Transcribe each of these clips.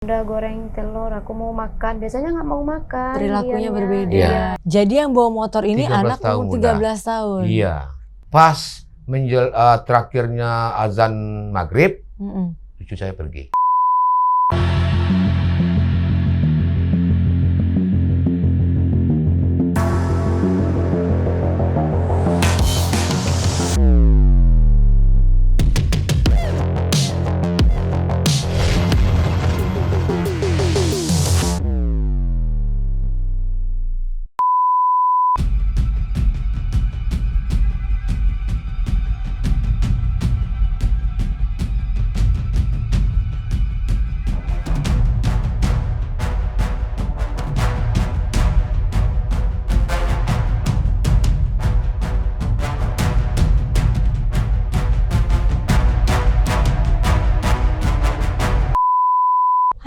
Udah goreng telur, aku mau makan. Biasanya nggak mau makan. Perilakunya dianya. berbeda. Iya. Jadi yang bawa motor ini 13 anak tahun, umur Bunda. 13 tahun. Iya. Pas terakhirnya azan maghrib, cucu saya pergi.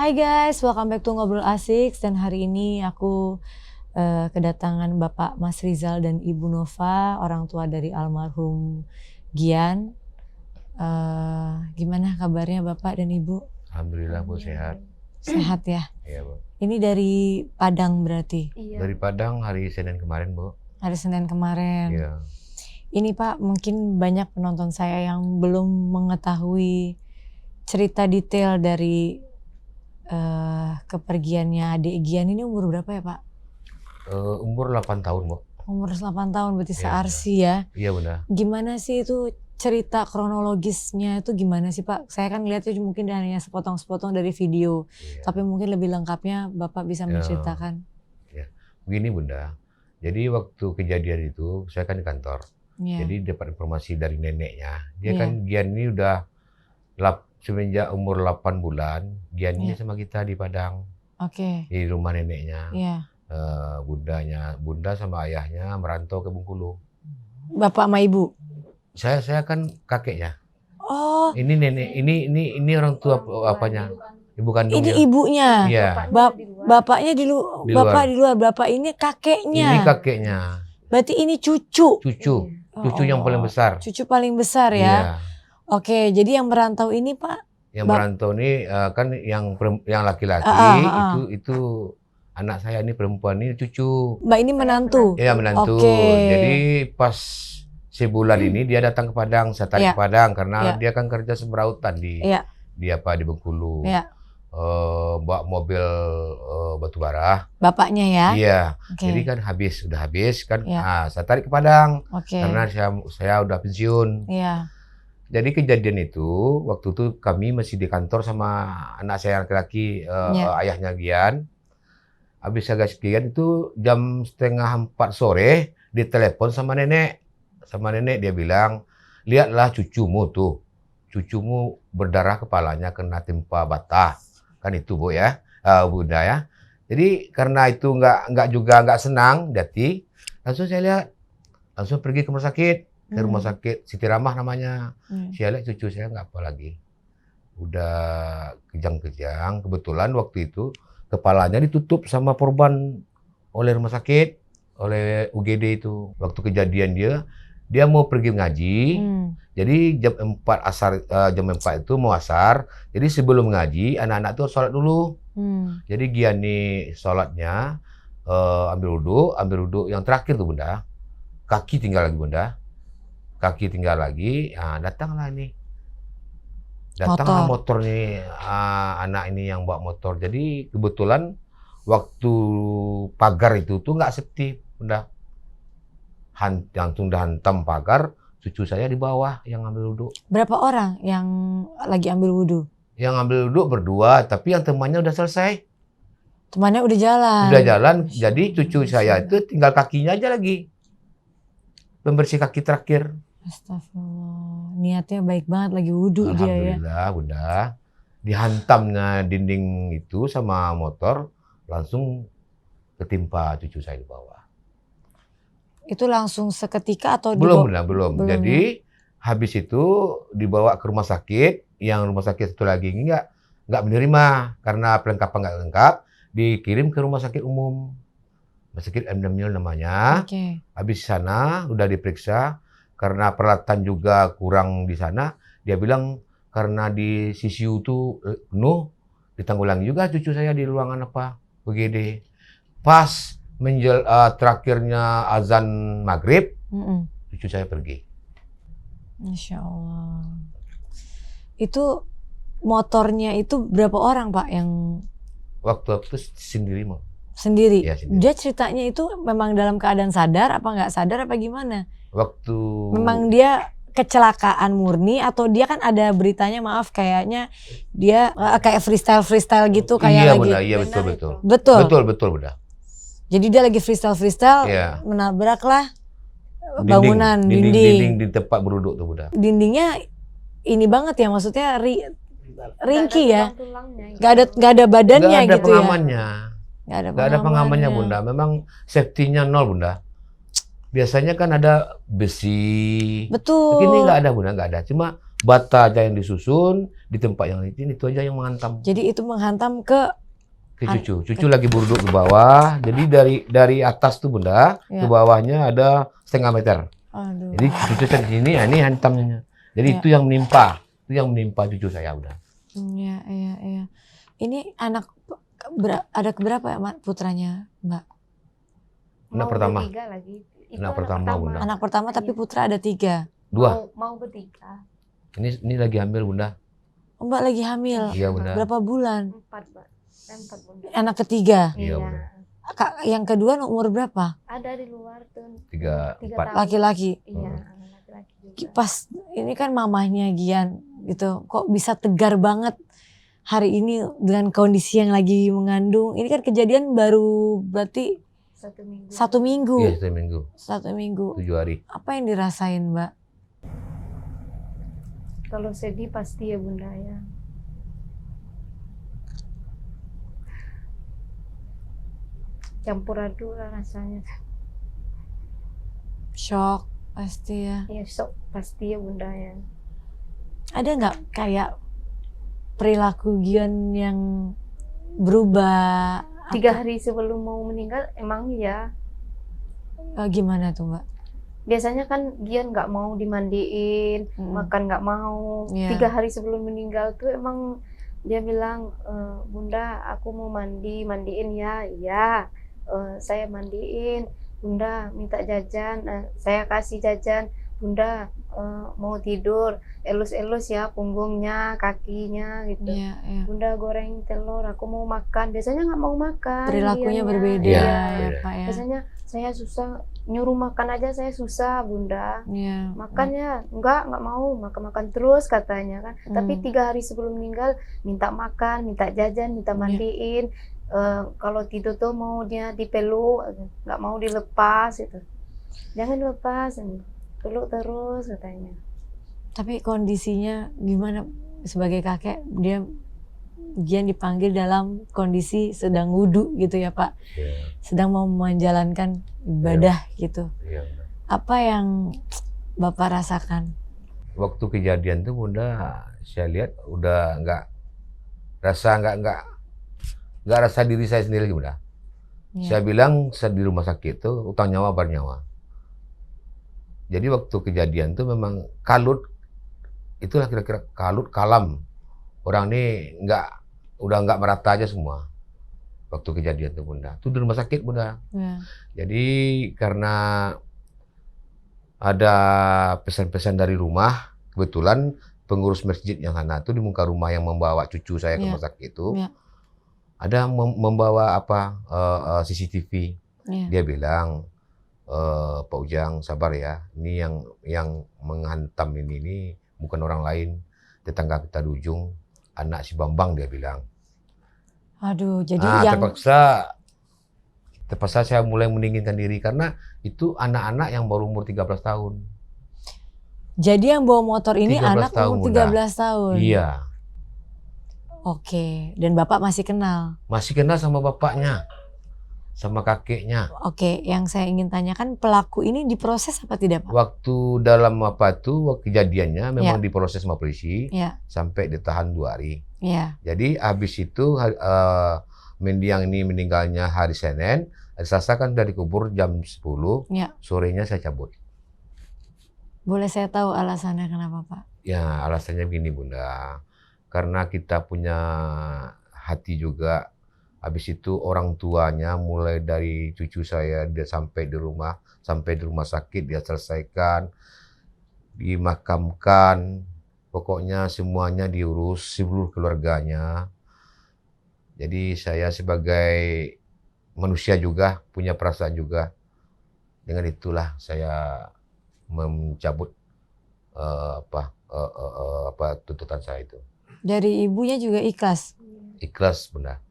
Hai guys, welcome back to Ngobrol Asik. Dan hari ini aku kedatangan Bapak Mas Rizal dan Ibu Nova, orang tua dari almarhum Gian. Gimana kabarnya Bapak dan Ibu? Alhamdulillah, Bu, sehat. Sehat ya? Iya, Bu. Ini dari Padang berarti? Iya. Dari Padang hari Senin kemarin, Bu. Hari Senin kemarin. Iya. Ini Pak, mungkin banyak penonton saya yang belum mengetahui cerita detail dari kepergiannya adik Gian. Ini umur berapa ya Pak? Umur 8 tahun, Bu. Umur 8 tahun berarti Iya, searsi ya. Iya, Bunda. Gimana sih itu cerita kronologisnya itu gimana sih Pak? Saya kan lihatnya mungkin hanya sepotong-sepotong dari video. Iya. Tapi mungkin lebih lengkapnya Bapak bisa Ya. menceritakan. Begini, Bunda. Jadi waktu kejadian itu saya kan di kantor. Iya. Jadi dapat informasi dari neneknya. Dia Iya. kan Gian ini udah semenjak umur 8 bulan, Gian ini Iya. sama kita di Padang, Oke. di rumah neneknya. Iya. Bunda sama ayahnya merantau ke Bengkulu. Bapak sama Ibu. Saya kan kakeknya. Oh, Ini nenek, ini orang tua apanya? Ibu kandungnya. ini ibunya. Iya. Bapaknya di luar. Di Bapak luar. di luar. Bapak ini kakeknya. Ini kakeknya, Berarti ini cucu. cucu yang Oh, paling besar. Cucu paling besar ya. Iya. Oke, jadi yang merantau ini Pak. Yang merantau ini kan yang laki-laki itu anak saya, ini perempuan, ini cucu. Mbak ini menantu. Ya, menantu. Oke. Jadi pas sebulan ini dia datang ke Padang, saya tarik Iya. ke Padang karena Iya. dia kan kerja sembrautan di Iya. di Bengkulu. Iya. Bawa mobil batubara. Bapaknya ya. Iya. Oke. Jadi kan udah habis kan. Iya. Saya tarik ke Padang Oke. karena saya udah pensiun. Iya. Jadi kejadian itu waktu itu kami masih di kantor sama anak saya laki-laki, Iya. ayahnya Gian. Habis agak Gian itu jam 3:30 sore ditelepon sama nenek. Sama nenek dia bilang, lihatlah cucumu tuh. Cucumu berdarah kepalanya kena timpa bata. Kan itu Bu ya, Bunda ya. Jadi karena itu nggak senang di hati, langsung saya lihat, langsung pergi ke rumah sakit. Ke rumah sakit Siti Ramah namanya. Saya lihat cucu saya nggak apa lagi. Udah kejang-kejang. Kebetulan waktu itu kepalanya ditutup sama porban oleh rumah sakit, oleh UGD itu. Waktu kejadian dia mau pergi ngaji. Jadi jam 4 itu mau asar. Jadi sebelum ngaji anak-anak tuh sholat dulu. Jadi Giani sholatnya ambil wudhu yang terakhir tuh Bunda. Kaki tinggal lagi Bunda. Datanglah ini. Datanglah motor nih, anak ini yang bawa motor. Jadi kebetulan waktu pagar itu tuh nggak safety Bunda. Langsung hantam pagar, cucu saya di bawah yang ambil wudhu. Berapa orang yang lagi ambil wudhu? Yang ambil wudhu berdua, tapi yang temannya udah selesai. Temannya udah jalan. Udah jalan, jadi cucu saya itu tinggal kakinya aja lagi. Pembersih kaki terakhir. Astagfirullah, niatnya baik banget lagi wudhu dia ya. Alhamdulillah Bunda. Dihantamnya dinding itu sama motor, langsung ketimpa cucu saya di bawah. Itu langsung seketika atau Belum Bunda, belum. Belum, Jadi habis itu dibawa ke rumah sakit, yang rumah sakit satu lagi ini nggak menerima karena perlengkapan nggak lengkap, dikirim ke rumah sakit umum. Rumah sakit M. namanya. Oke. Habis sana udah diperiksa, karena peralatan juga kurang di sana, dia bilang karena di CCU itu penuh, Ditanggulangi juga cucu saya di ruangan apa BGD. Pas terakhirnya azan maghrib, cucu saya pergi. Insya Allah. Itu motornya itu berapa orang Pak yang Waktu itu sendiri mau. sendiri? Ya, sendiri. Dia ceritanya itu memang dalam keadaan sadar apa nggak sadar apa gimana? Waktu Memang dia kecelakaan murni atau dia kan ada beritanya maaf kayaknya dia kayak freestyle gitu kayak iya, lagi. Bunda, iya Benar betul. itu. Betul. Bunda. Jadi dia lagi freestyle Iya. menabraklah bangunan dinding. Di tempat beruduk tuh Bunda. Dindingnya ini banget ya maksudnya ringkih ya. Tulang-tulangnya. Nggak ada badannya Nggak ada gitu pengamannya. ya. Nggak ada pengamannya Bunda. Memang safety-nya nol Bunda. Biasanya kan ada besi. Betul. Ini nggak ada Bunda, nggak ada. Cuma bata aja yang disusun di tempat yang itu aja yang menghantam. Jadi itu menghantam ke Cucu. Cucu lagi berduduk ke bawah. Jadi dari atas tuh Bunda ke Ya. bawahnya ada setengah meter. Aduh. Jadi cucu saya di sini, ini hantamnya. Jadi Ya. itu yang menimpa cucu saya Bunda. Iya. Ini anak ada keberapa ya Mak, putranya Mbak? Anak pertama. Bertiga lagi. Itu Anak pertama, Bunda. Anak pertama tapi Iya. putra ada 3. 2. Mau bertiga. Ini lagi hamil Bunda. Oh, Mbak lagi hamil. Iya Bunda. Berapa bulan? 4, Mbak. 4 Bunda. Anak ketiga. Iya, Iya. Bunda. Yang kedua umur berapa? Ada di luar tuh. 3, 4. tahun. Laki-laki. Iya, anak laki-laki juga. Pas ini kan mamahnya Gian gitu. Kok bisa tegar banget hari ini dengan kondisi yang lagi mengandung. Ini kan kejadian baru berarti 1 minggu. 1 minggu. Iya, 1 minggu. 1 minggu. 7 hari. Apa yang dirasain Mbak? Kalau sedih pasti ya Bunda ya. Campur aduk lah rasanya. Shock pasti ya. Ya sok pasti ya Bunda ya. Ada nggak kayak perilaku Gian yang berubah? 3 hari sebelum mau meninggal emang ya. Gimana tuh Mbak? Biasanya kan Gian nggak mau dimandiin, makan nggak mau. Iya. 3 hari sebelum meninggal tuh emang dia bilang, Bunda aku mau mandiin ya. Iya, saya mandiin. Bunda minta jajan, saya kasih jajan. Bunda mau tidur, elus-elus ya punggungnya, kakinya gitu. Iya. Bunda goreng telur, aku mau makan. Biasanya nggak mau makan. Perilakunya dianya. berbeda Iya, ya beda. Pak ya. Biasanya saya susah nyuruh makan aja, saya susah Bunda. Iya. Makannya nggak mau makan terus katanya kan. Tapi 3 hari sebelum meninggal minta makan, minta jajan, minta mandiin. Kalau tidur tuh mau dia dipeluk, nggak mau dilepas itu. Jangan lepas, peluk terus katanya. Tapi kondisinya gimana sebagai kakek? Gian dipanggil dalam kondisi sedang wudhu gitu ya Pak. Iya. Sedang mau menjalankan ibadah gitu. Iya. Apa yang Bapak rasakan? Waktu kejadian tuh Bunda, saya lihat udah nggak rasa diri saya sendiri lagi Bunda. Iya. Saya bilang di rumah sakit tuh utang nyawa bernyawa. Jadi waktu kejadian tuh memang kalut, itulah kira-kira kalut kalam. Orang ini udah nggak merata aja semua. Waktu kejadian tuh Bunda. Itu di rumah sakit Bunda. Iya. Jadi karena ada pesan-pesan dari rumah, kebetulan pengurus masjid yang sana itu di muka rumah yang membawa cucu saya ke Iya. rumah sakit itu, Iya. ada membawa CCTV. Iya. Dia bilang, Pak Ujang sabar ya, ini yang menghantam ini bukan orang lain, tetangga kita di ujung, anak si Bambang dia bilang. Aduh, jadi Nah, terpaksa saya mulai mendinginkan diri karena itu anak-anak yang baru umur 13 tahun. Jadi yang bawa motor ini 13 anak tahun, umur 13 tahun. Iya, Oke, dan Bapak masih kenal. masih kenal sama bapaknya, sama kakeknya. Oke, yang saya ingin tanyakan pelaku ini diproses apa tidak Pak? Waktu dalam kejadiannya memang diproses sama polisi Iya. sampai ditahan 2 hari. Iya. Jadi habis itu mendiang ini meninggalnya hari Senin, hari Selasa kan udah dikubur jam 10, Iya. sorenya saya cabut. Boleh saya tahu alasannya kenapa Pak? Ya alasannya begini Bunda, karena kita punya hati juga. Habis itu orang tuanya mulai dari cucu saya dia sampai di rumah sakit dia selesaikan, dimakamkan, pokoknya semuanya diurus seluruh keluarganya. Jadi saya sebagai manusia juga punya perasaan juga. Dengan itulah saya mencabut tuntutan saya itu. Dari ibunya juga ikhlas. Ikhlas, Bunda.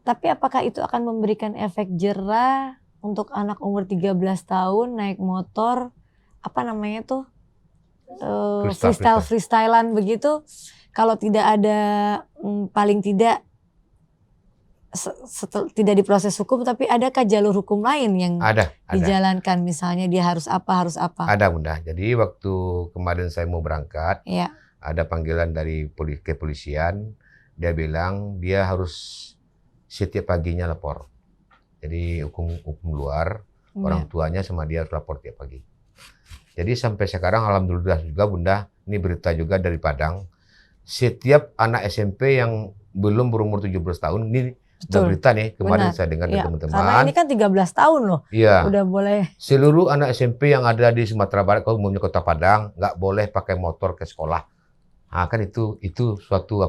Tapi apakah itu akan memberikan efek jera untuk anak umur 13 tahun naik motor, apa namanya tuh, freestyle-freestylean begitu, kalau tidak ada paling tidak tidak diproses hukum, tapi adakah jalur hukum lain yang Ada. dijalankan, misalnya dia harus apa? Ada, Bunda. Jadi waktu kemarin saya mau berangkat, Ya. ada panggilan dari kepolisian, dia bilang dia harus setiap paginya lapor. Jadi hukum luar, orang tuanya sama dia harus lapor tiap pagi. Jadi sampai sekarang alhamdulillah juga, Bunda, ini berita juga dari Padang. Setiap anak SMP yang belum berumur 17 tahun, ini udah berita nih, kemarin saya dengar dari teman-teman. Karena ini kan 13 tahun loh. Iya. Udah boleh. Seluruh anak SMP yang ada di Sumatera Barat, kalau umumnya Kota Padang, nggak boleh pakai motor ke sekolah. Nah, kan itu suatu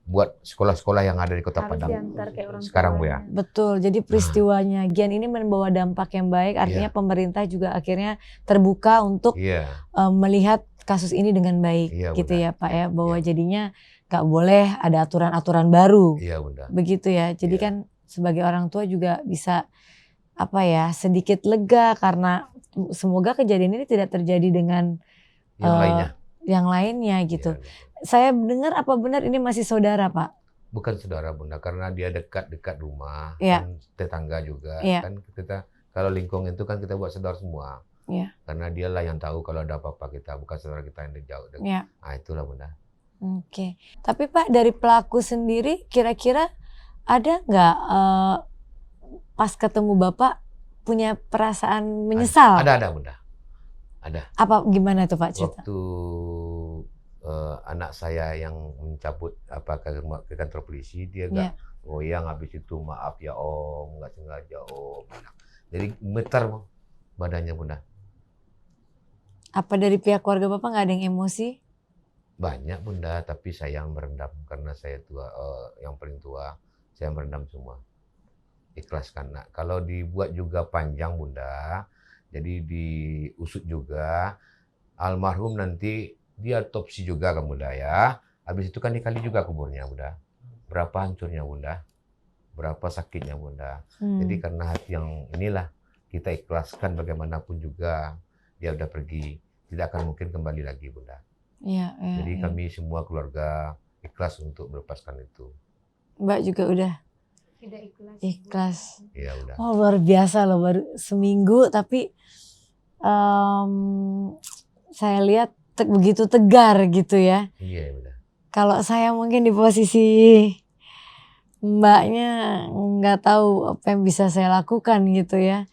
buat sekolah-sekolah yang ada di Kota Harus Padang. diantar ke orang Sekarang, Bu, ya. tuanya. Betul, jadi peristiwanya Gian ini membawa dampak yang baik, artinya pemerintah juga akhirnya terbuka untuk melihat kasus ini dengan baik, gitu ya Pak ya, bahwa jadinya gak boleh ada aturan-aturan baru, Bunda. begitu ya. Jadi kan sebagai orang tua juga bisa sedikit lega, karena semoga kejadian ini tidak terjadi dengan yang lainnya gitu. Saya dengar, apa benar ini masih saudara, Pak? Bukan saudara, Bunda, karena dia dekat-dekat rumah, Iya. kan tetangga juga. Iya. Kan kita kalau lingkung itu kan kita buat saudara semua. Iya. Karena dialah yang tahu kalau ada apa-apa kita, bukan saudara kita yang jauh. Iya. Nah, itulah, Bunda. Oke. Tapi Pak, dari pelaku sendiri kira-kira ada nggak pas ketemu Bapak punya perasaan menyesal? Ada, Bunda. Ada. Apa gimana tuh Pak cerita? Waktu anak saya yang mencabut ke kantor polisi, dia nggak goyang, habis itu maaf ya Om, nggak sengaja Om. Jadi gemetar badannya, Bunda. Apa dari pihak keluarga Bapak nggak ada yang emosi? Banyak, Bunda, tapi saya yang merendam karena saya tua, yang paling tua, saya merendam semua. Ikhlaskan. Nah, kalau dibuat juga panjang, Bunda, jadi diusut juga, almarhum nanti dia otopsi juga kan, Bunda ya. Habis itu kan dikali juga kuburnya, Bunda. Berapa hancurnya, Bunda. Berapa sakitnya, Bunda. Jadi karena hati yang inilah kita ikhlaskan, bagaimanapun juga dia udah pergi, tidak akan mungkin kembali lagi, Bunda. Iya. Jadi kami semua keluarga ikhlas untuk melepaskan itu. Mbak juga udah Tidak ikhlas. Iya, udah. Oh, luar biasa loh, baru seminggu tapi saya lihat begitu tegar gitu ya. Iya, udah. Kalau saya mungkin di posisi Mbaknya nggak tahu apa yang bisa saya lakukan gitu ya.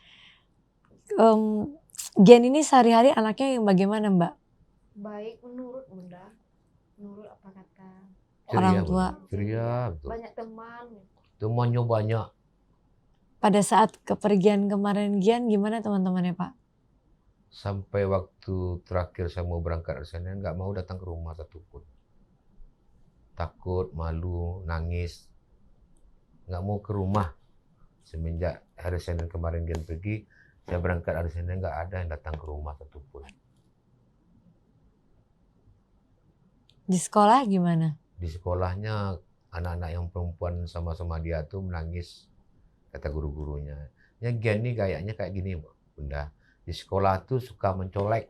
Gian ini sehari-hari anaknya yang bagaimana, Mbak? Baik, menurut Bunda. Menurut apa kata Orang tua. Ceria, betul. Banyak teman. Temannya banyak. Pada saat kepergian kemarin Gian gimana teman-temannya, Pak? Sampai waktu terakhir saya mau berangkat dari sana, nggak mau datang ke rumah satupun. Takut, malu, nangis. Nggak mau ke rumah. Semenjak hari Senin kemarin Gian pergi, saya berangkat hari Senin, nggak ada yang datang ke rumah satupun. Di sekolah gimana? Di sekolahnya anak-anak yang perempuan sama-sama dia tuh menangis, kata guru-gurunya. Ya Gian nih kayaknya kayak gini, Bunda. Di sekolah tuh suka mencolek,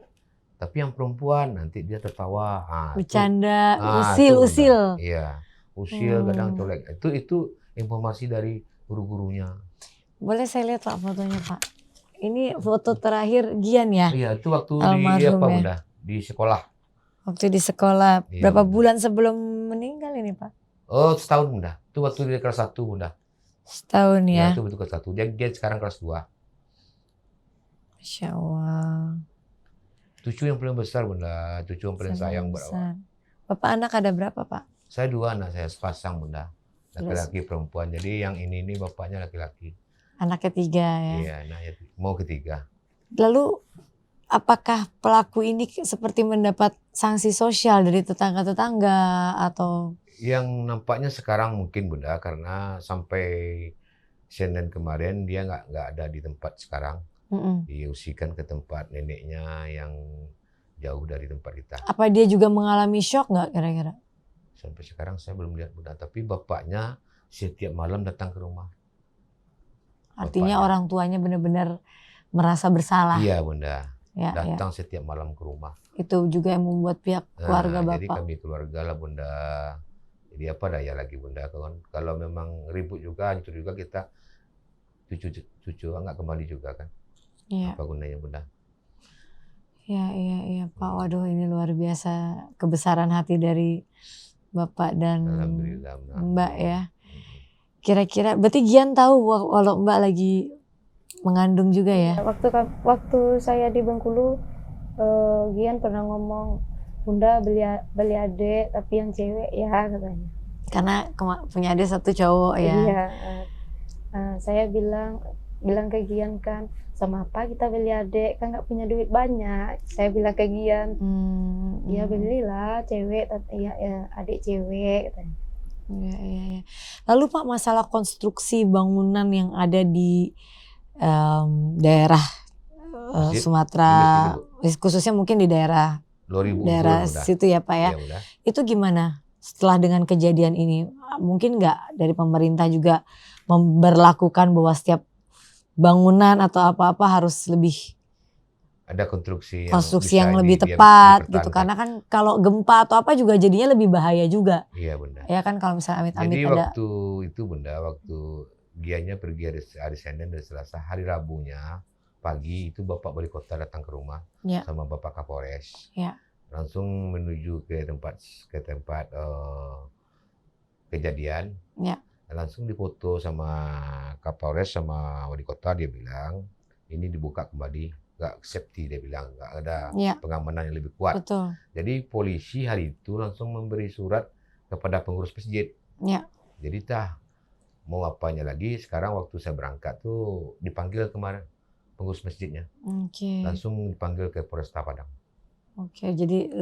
tapi yang perempuan nanti dia tertawa. Bercanda, usil. Iya, usil kadang colek. Itu informasi dari guru-gurunya. Boleh saya lihat Pak fotonya, Pak? Ini foto terakhir Gian ya? Iya, itu waktu almarhum, Bunda? Di sekolah. Waktu di sekolah. Iya, Berapa Bunda. bulan sebelum meninggal ini, Pak? Oh, setahun, Bunda. Itu waktu dia kelas 1, Bunda. Setahun ya? Ya, itu betul kelas 1. Dia sekarang kelas 2. Masya Allah. Cucu yang paling besar, Bunda. Cucu yang paling sayang buat besar. Bapak anak ada berapa, Pak? Saya 2 anak, saya sepasang, Bunda. Laki-laki perempuan. Jadi yang ini bapaknya laki-laki. Anak ketiga ya. Iya, anaknya mau ketiga. Lalu apakah pelaku ini seperti mendapat sanksi sosial dari tetangga-tetangga atau? Yang nampaknya sekarang mungkin Bunda, karena sampai Senin kemarin dia nggak ada di tempat sekarang. Diungsikan ke tempat neneknya yang jauh dari tempat kita. Apa dia juga mengalami shock nggak kira-kira? Sampai sekarang saya belum lihat Bunda, tapi bapaknya setiap malam datang ke rumah. Artinya Bapaknya. orang tuanya benar-benar merasa bersalah. Iya Bunda, Ya, datang setiap malam ke rumah. Itu juga yang membuat pihak keluarga Jadi Bapak. kami keluarga lah Bunda. Jadi apa daya lagi Bunda, kalau memang ribut juga, hancur juga kita, cucu nggak kembali juga kan. Iya. Apa gunanya Bunda? Iya Pak. Waduh, ini luar biasa kebesaran hati dari Bapak dan Alhamdulillah. Mbak ya. Kira-kira berarti Gian tahu kalau Mbak lagi mengandung juga ya? Waktu saya di Bengkulu, Gian pernah ngomong, Bunda beli adik tapi yang cewek ya, katanya. Karena punya adik satu cowok ya. Iya. Saya bilang ke Gian kan, sama apa kita beli adik, kan nggak punya duit banyak. Saya bilang ke Gian, ya belilah cewek, ya adik cewek, katanya. Iya. Lalu Pak, masalah konstruksi bangunan yang ada di daerah Sumatera, khususnya mungkin di daerah situ ya Pak ya. Iya, itu gimana setelah dengan kejadian ini? Mungkin nggak dari pemerintah juga memberlakukan bahwa setiap bangunan atau apa-apa harus lebih ada konstruksi yang lebih tepat gitu, karena kan kalau gempa atau apa juga jadinya lebih bahaya juga. Iya Bunda. Ya kan kalau misalnya amit-amit Jadi ada. waktu itu Bunda, waktu Giannya pergi hari Senin dan Selasa, hari Rabunya pagi itu Bapak Wali Kota datang ke rumah sama Bapak Kapolres. Langsung menuju ke tempat kejadian. Langsung difoto sama Kapolres sama Wali Kota, dia bilang ini dibuka kembali, nggak safety, dia bilang nggak ada pengamanan yang lebih kuat. Betul. Jadi polisi hari itu langsung memberi surat kepada pengurus masjid. Jadi mau apanya lagi, sekarang waktu saya berangkat tuh dipanggil kemarin pengurus masjidnya. Langsung dipanggil ke Polresta Padang. Jadi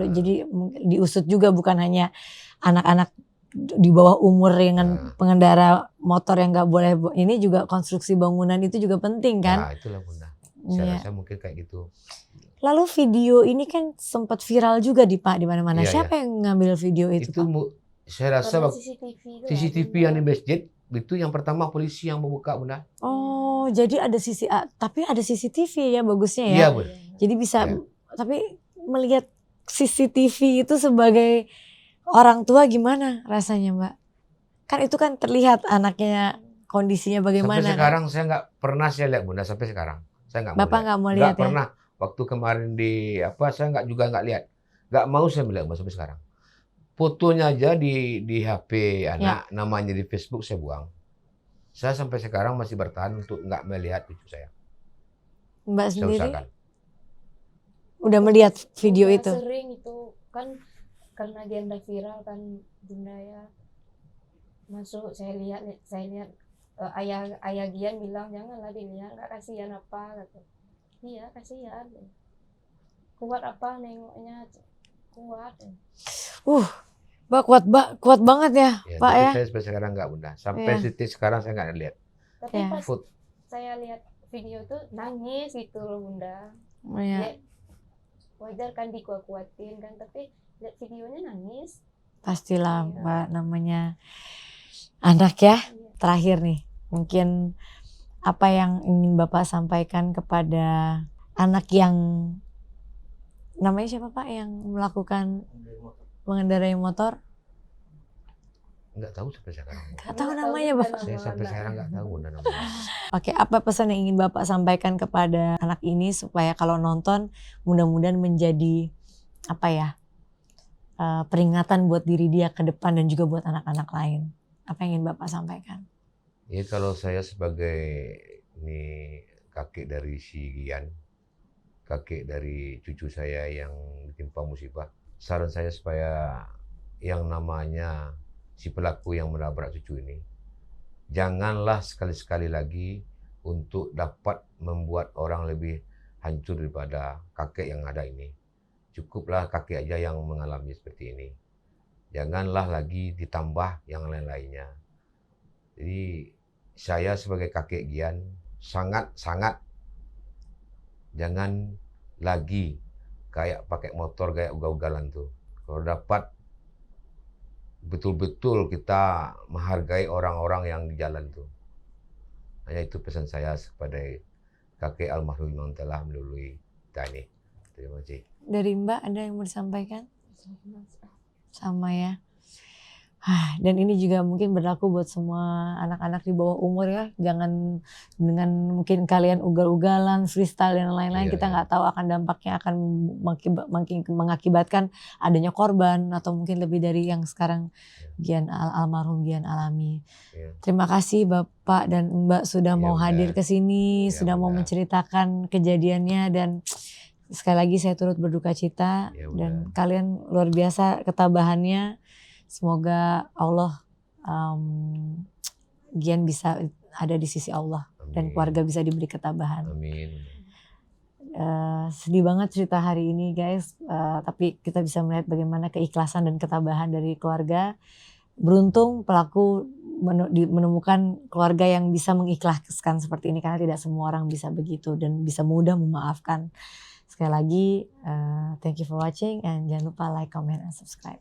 diusut juga, bukan hanya anak-anak di bawah umur dengan pengendara motor yang nggak boleh, ini juga konstruksi bangunan itu juga penting kan? Nah itulah Bunda, saya rasa mungkin kayak gitu. Lalu video ini kan sempat viral juga di Pak di mana-mana. Siapa yang ngambil video itu Pak? Saya rasa CCTV yang di masjid itu yang pertama polisi yang membuka Bunda. Oh, jadi ada tapi ada CCTV ya, bagusnya ya. Iya Bunda. Jadi bisa, tapi melihat CCTV itu sebagai orang tua gimana rasanya Mbak? Kan itu kan terlihat anaknya kondisinya bagaimana. Sampai sekarang saya nggak pernah saya lihat Bunda, sampai sekarang. Saya nggak mau Bapak nggak mau lihat ya? Pernah. Waktu kemarin saya nggak lihat. Nggak mau saya melihat sampai sekarang. Fotonya aja di HP anak, namanya di Facebook saya buang. Saya sampai sekarang masih bertahan untuk nggak melihat cucu saya. Mbak sendiri usahakan. Udah melihat video itu? Sering itu kan, karena agenda viral kan Bunda ya. Masuk saya lihat ayah Gian bilang janganlah dilihat, nggak kasihan apa gitu. Iya kasihan. Kuat apa nengoknya, kuat. Mbak kuat banget ya Pak ya. Saya sampai sekarang nggak Bunda. Sampai titik sekarang saya nggak lihat. Tapi pas saya lihat video itu nangis gitu loh Bunda. Wajar kan dikuat-kuatin kan, tapi lihat videonya nangis. Pastilah Mbak, namanya anak ya. Terakhir nih, mungkin apa yang ingin Bapak sampaikan kepada anak yang namanya siapa Pak yang melakukan mengendarai motor? Nggak tahu sampai sekarang. Nggak tahu namanya Bapak? Saya sampai sekarang nggak tahu namanya. Oke, apa pesan yang ingin Bapak sampaikan kepada anak ini supaya kalau nonton mudah-mudahan menjadi peringatan buat diri dia ke depan dan juga buat anak-anak lain. Apa yang ingin Bapak sampaikan? Ya kalau saya sebagai kakek dari si Gian, kakek dari cucu saya yang ditimpa musibah, saran saya supaya yang namanya si pelaku yang menabrak cucu ini. Janganlah sekali-sekali lagi untuk dapat membuat orang lebih hancur daripada kakek yang ada ini. Cukuplah kakek aja yang mengalami seperti ini. Janganlah lagi ditambah yang lain-lainnya. Jadi saya sebagai kakek Gian sangat-sangat jangan lagi kayak pakai motor kayak ugal-ugalan tuh. Kalau dapat betul-betul kita menghargai orang-orang yang di jalan tuh. Hanya itu pesan saya kepada kakek almarhum yang telah melalui kita ini. Terima kasih. Dari Mbak ada yang mau disampaikan? Sama ya. Dan ini juga mungkin berlaku buat semua anak-anak di bawah umur ya. Jangan dengan mungkin kalian ugal-ugalan, freestyle dan lain-lain. Iya, Kita iya. nggak tahu akan dampaknya akan mengakibatkan adanya korban atau mungkin lebih dari yang sekarang almarhum Gian alami. Iya. Terima kasih Bapak dan Mbak sudah Iya, mau Bunda. hadir ke sini, Iya, sudah mau Bunda. menceritakan kejadiannya, dan sekali lagi saya turut berduka cita. Iya, Bunda. Dan kalian luar biasa ketabahannya. Semoga Allah Gian bisa ada di sisi Allah. Dan Amin. keluarga bisa diberi ketabahan. Amin. Sedih banget cerita hari ini guys, tapi kita bisa melihat bagaimana keikhlasan dan ketabahan dari keluarga. Beruntung pelaku menemukan keluarga yang bisa mengikhlaskan seperti ini, karena tidak semua orang bisa begitu dan bisa mudah memaafkan. Sekali lagi thank you for watching, and jangan lupa like, comment, and subscribe.